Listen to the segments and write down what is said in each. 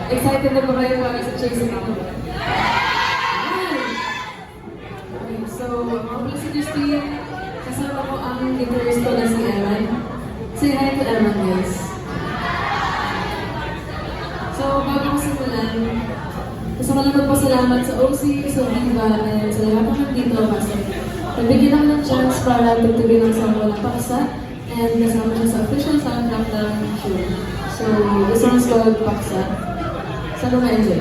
Excited na ba kayo para sa Chasing Number 1? Okay, so, ako si Christine. Kasama ko ang guitarist ko na si Evan. Say hi to Evan, guys. So, bago ko simulan, gusto ko lang magpasalamat sa OC, sa Viva, and sa lahat ng nandito kasi nabigyan ako ng chance para tugtugin ang sa walang paksa and kasama siya sa official soundtrack ng show. So, the song is called Paksa. Sana ma-enjoy.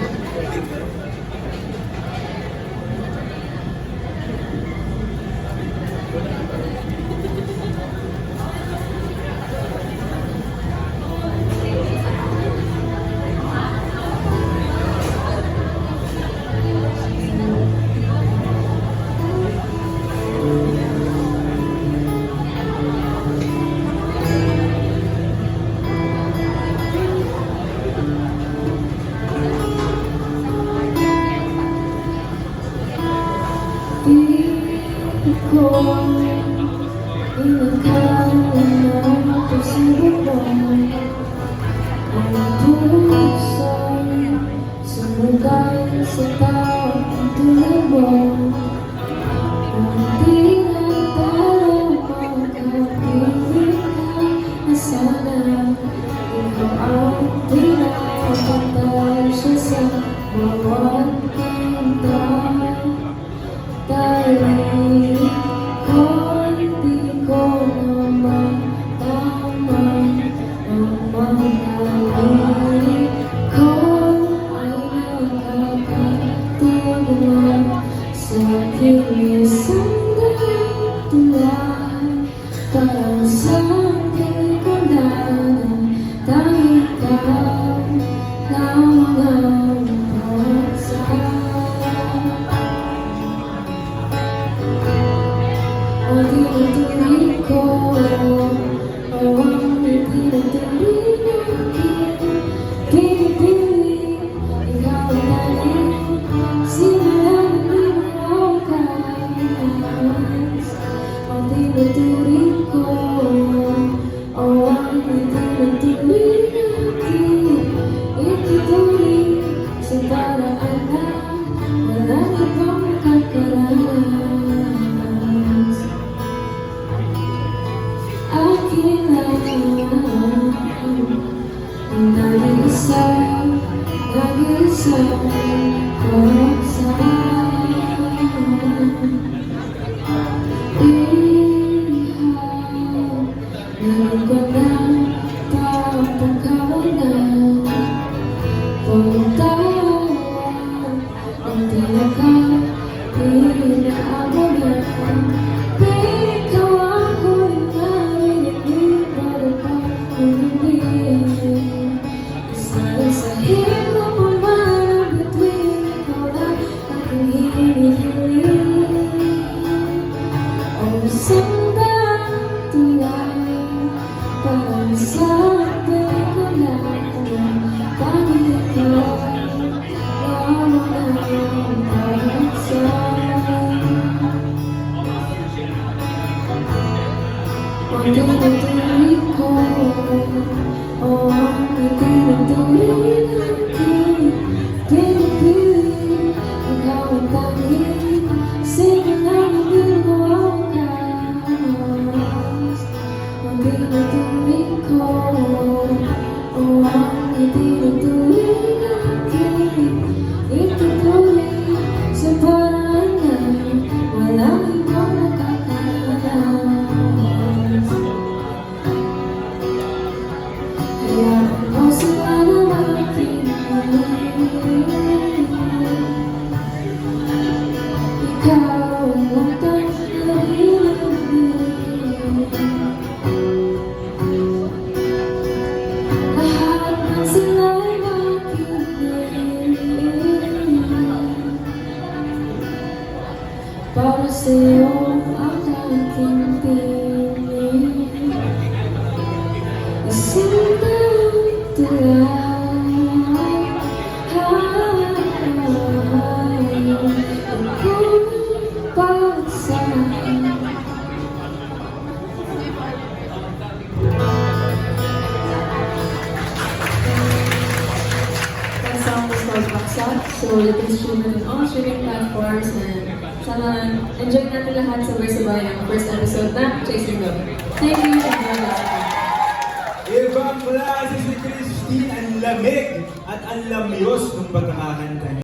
Ko inakala na posible ang puso sumugal sa taong tulad mo. Hindi na tayo magkapiling na sana ikaw ang pinapatay siya sa bawat pinta. Dahil hindi ko naman tama ang mahalin ko ay nakakatulong sa aking isang tulad parang sa aking kulang dahil ikaw lamang ang pagsa. Ang tinutuloy ko, ang tinutuloy natin, pinipili, ikaw ang natin, simulan ng wakas. Ang tinutuloy ko, ang tinutuloy natin, itutuloy sa paraan na marami pang kakaroon. Nag-isa parang sa'yo ihaw nagagandang taong pagkawalan pagtawan ang tinakal pinaabalan ikaw ako'y narinig para pag-ulit sa hirap mo man ang bituin ikaw lang aking hinihiling o sandang tulay parang sa atin ko lang tanging ikaw lamang ang pagsa. Ang tinutuloy ko o ang tinutuloy natin, pinipili, ikaw ang tanging, simulan ang wakas. Ang tinutuloy ko o ang tinutuloy natin, itutuloy sa paraan na walang ikaw nakakalalas. Kaya ang puso na naman Paksa. So you can stream it on all streaming platforms and sana enjoy natin lahat sabay-sabay ang first episode na Chasing Love. Thank you and God bless you. Ibang klase si Christine, ang lamig at ang lamyos ng pagkakakanta niya.